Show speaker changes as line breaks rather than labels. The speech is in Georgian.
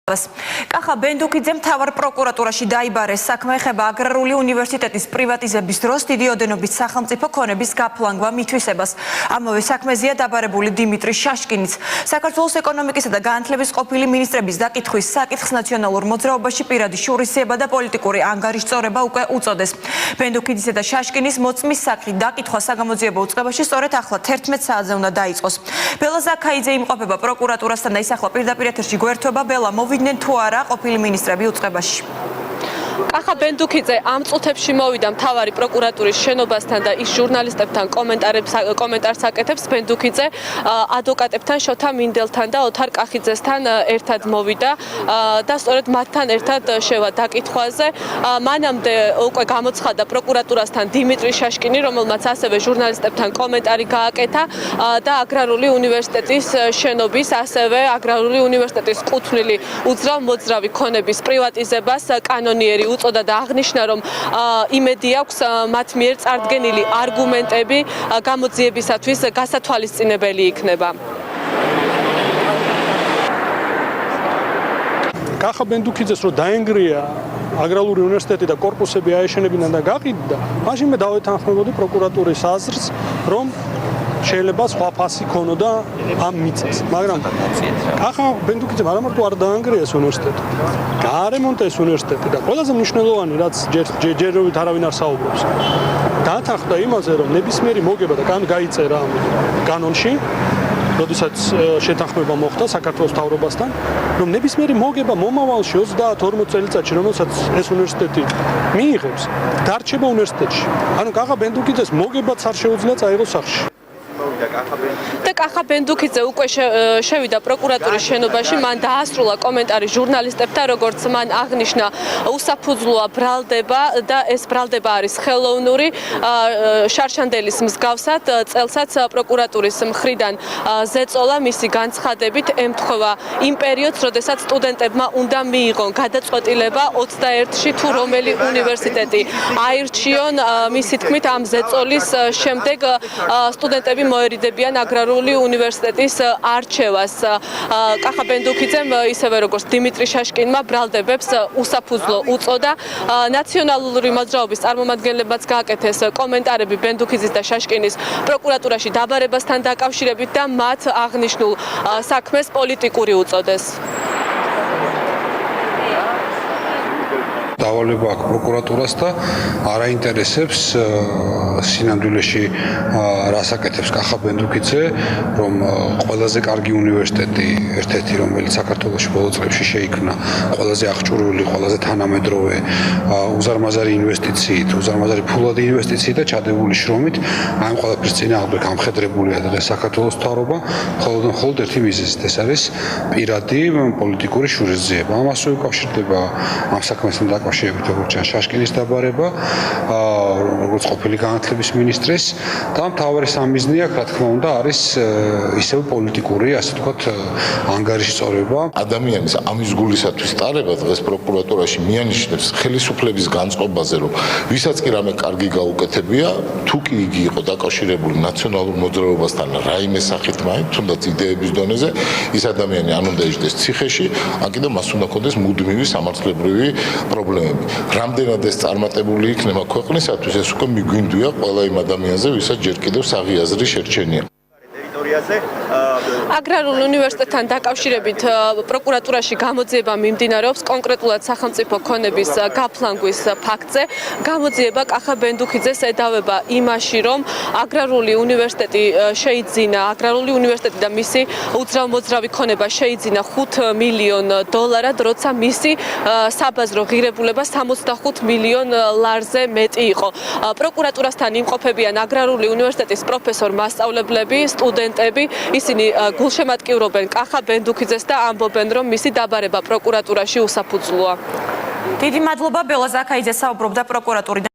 კახა ბენდუქიძე მთავარ პროკურატურაში დაიბარეს. საქმე ეხება აგრარული უნივერსიტეტის პრივატიზების დროს დიდი ოდენობით სახელმწიფო ქონების გაფლანგვა მითვისებას. ამავე საქმეზეა დაბარებული დიმიტრი შაშკინიც. საქართველოს ეკონომიკისა და განათლების ყოფილი მინისტრების დაკითხვის საკითხს ნაციონალურ მოძრაობაში პირადი შურისძიება და პოლიტიკური ანგარიშწორება უკვე უწოდეს. ბენდუქიძისა და შაშკინის მოწმის საკითხით დაკითხვა საგამოძიებო უწყებაში სწორედ ახლა 11 საათზე უნდა დაიწყოს. ბელა ზაქაიძე იმყოფება პროკურატურასთან და ის ახლა პირდაპირ ეთერში გვერდება. ბელა, მოვიდნენ თუ არა ყოფილი მინისტრები უწყებაში?
კახა ბენდუქიძე ამ წუთებში მოვიდა მთავარი პროკურატურის შენობასთან და ის ჟურნალისტებთან კომენტარს აკეთებს. ბენდუქიძე ადვოკატებთან შოთა მინდელთან და ოთარ კახიძესთან ერთად მოვიდა და სწორედ მათთან ერთად შევა დაკითხვაზე. მანამდე უკვე გამოცხადა პროკურატურასთან დიმიტრი შაშკინი, რომელმაც ასევე ჟურნალისტებთან კომენტარი გააკეთა და აგრარული უნივერსიტეტის შენობის, ასევე აგრარული უნივერსიტეტის კუთვნილი უძრავ-მოძრავი ქონების პრივატიზებას კანონიერი უწოდა და აღნიშნა, რომ იმედი აქვს მათ მიერ წარდგენილი არგუმენტები გამოძიებისათვის გასათვალისწინებელი იქნება.
კახა ბენდუქიძეს რო დაენგრია აგრარული უნივერსიტეტი და კორპუსები აეშენებინა და გაყიდდა, მაშინ მე დავეთანხმებოდი პროკურატურის აზრს, რომ შეიძლება სხვა ფასი ქონოდა ამ მიწას, მაგრამ კახა ბენდუქიძემ არა მარტო არ დაანგრია ეს უნივერსიტეტი, გაარემონტეს უნივერსიტეტი და ყველაზე მნიშვნელოვანი, რაც ჯერჯერობით არავინ არ საუბრობს, დათანხმდა იმაზე, რომ ნებისმიერი მოგება და გაიწერა ამ კანონში, როდესაც შეთანხმება მოხდა საქართველოს მთავრობასთან, რომ ნებისმიერი მოგება მომავალში 30-40 წელიწადში, რომელსაც ეს უნივერსიტეტი მიიღებს, დარჩება უნივერსიტეტში. ანუ კახა ბენდუქიძეს მოგებაც არ შეუძლია წაიღოს სახლში.
და კახა ბენდუქიძე უკვე შევიდა პროკურატურის შენობაში, მან დაასრულა კომენტარი ჟურნალისტებთან, როგორც მან აღნიშნა, უსაფუძვლოა ბრალდება და ეს ბრალდება არის ხელოვნური. შარშანდელის მსგავსად წელსაც პროკურატურის მხრიდან ზეწოლა მისი განცხადებით ემთხვევა იმ პერიოდს, როდესაც სტუდენტებმა უნდა მიიღონ გადაწყვეტილება 21-ში თუ რომელი უნივერსიტეტი აირჩიონ. მისი თქმით, ამ ზეწოლის შემდეგ სტუდენტები მოერიდებიან აგრარული უნივერსიტეტის არჩევას. კახა ბენდუქიძემ, ისევე როგორც დიმიტრი შაშკინმა, ბრალდებებს უსაფუძვლო უწოდა. ნაციონალური მოძრაობის წარმომადგენლებმაც გააკეთეს კომენტარები ბენდუქიძის და შაშკინის პროკურატურაში დაბარებასთან დაკავშირებით და მათ აღნიშნულ საქმეს პოლიტიკური უწოდეს.
დავალება აქვს პროკურატურას და არ აინტერესებს სინამდვილეში რას აკეთებს კახა ბენდუქიძე, რომ ყველაზე კარგი უნივერსიტეტი, ერთ-ერთი რომელიც საქართველოში ბოლო წლებში შეიქმნა, ყველაზე აღჭურვილი, ყველაზე თანამედროვე, უზარმაზარი ინვესტიციით, უზარმაზარი ფულადი ინვესტიციით და ჩადებული შრომით, ამ ყველაფრის წინააღმდეგ ამხედრებულია დღეს საქართველოს მთავრობა, მხოლოდ ერთი მიზეზით, ეს არის პირადი პოლიტიკური შურისძიება. ამასვე უკავშირდება ამ საქმესთან დაკავშირებით, როგორც შაშკინის დაბარება, როგორც ყოფილი განათლების მინისტრის და მთავარი სამიზნე აქ, რა თქმა უნდა, არის ისევ პოლიტიკური, ასე ვთქვათ, ანგარიშწორება.
ადამიანის ამის გულისათვის ტარება დღეს პროკურატურაში მიანიშნებს ხელისუფლების განწყობაზე, რომ ვისაც კი რამე კარგი გაუკეთებია, თუ კი იგი იყო დაკავშირებული ნაციონალურ მოძრაობასთან რაიმე სახით, მაინც თუნდაც იდეების დონეზე, ის ადამიანი ან უნდა იჯდეს ციხეში, ან კიდევ მას უნდა ჰქონდეს მუდმივი სამართლებრივი პრობლემები. რამდენად ეს წარმატებული იქნება ქვეყნისათვის, ეს უკვე მიგვინდვია ყველა იმ ადამიანზე, ვისაც ჯერ კიდევ საღი აზრი შერჩენია.
აგრარულ უნივერსიტეტთან დაკავშირებით პროკურატურაში გამოძიება მიმდინარეობს კონკრეტულად სახელმწიფო ქონების გაფლანგვის ფაქტზე. გამოძიება კახა ბენდუქიძეს ედავება იმაში, რომ აგრარული უნივერსიტეტი და მისი უძრავ-მოძრავი ქონება შეიძინა $5 მილიონ, როცა მისი საბაზრო ღირებულება $65 მილიონ მეტი იყო. პროკურატურასთან იმყოფებიან აგრარული უნივერსიტეტის პროფესორ-მასწავლებლები, სტუდენტები, ისინი გულშემატკივრობენ კახა ბენდუქიძეს და ამბობენ, რომ მისი დაბარება პროკურატურაში უსაფუძვლოა.
დიდი მადლობა, ბელა ზაქაიძე საუბრობდა პროკურატურიდან.